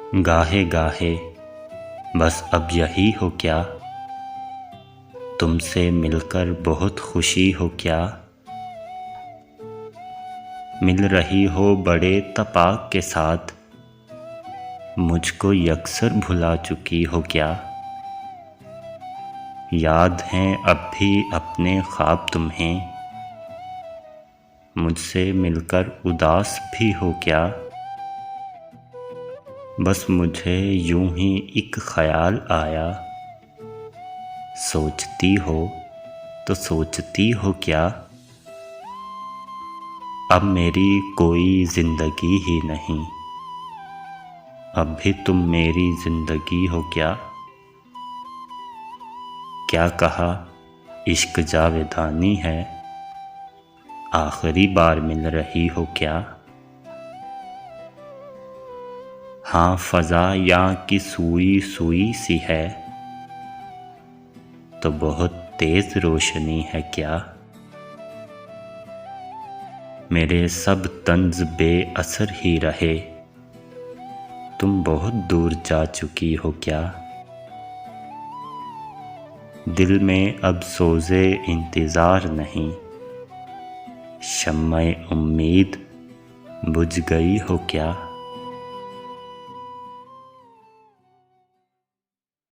गाहे गाहे बस अब यही हो क्या, तुमसे मिलकर बहुत खुशी हो क्या। मिल रही हो बड़े तपाक के साथ, मुझको यकसर भुला चुकी हो क्या। याद हैं अब भी अपने ख्वाब तुम्हें, मुझसे मिलकर उदास भी हो क्या। बस मुझे यूं ही एक ख्याल आया, सोचती हो तो सोचती हो क्या। अब मेरी कोई ज़िंदगी ही नहीं, अब भी तुम मेरी ज़िंदगी हो क्या। क्या कहा इश्क जावेदानी है, आखिरी बार मिल रही हो क्या। हाँ फ़ज़ा यहाँ की सुई सुई सी है, तो बहुत तेज़ रोशनी है क्या। मेरे सब तंज़ बेअसर ही रहे, तुम बहुत दूर जा चुकी हो क्या। दिल में अब सोज़े इंतज़ार नहीं, शम्मे उम्मीद बुझ गई हो क्या।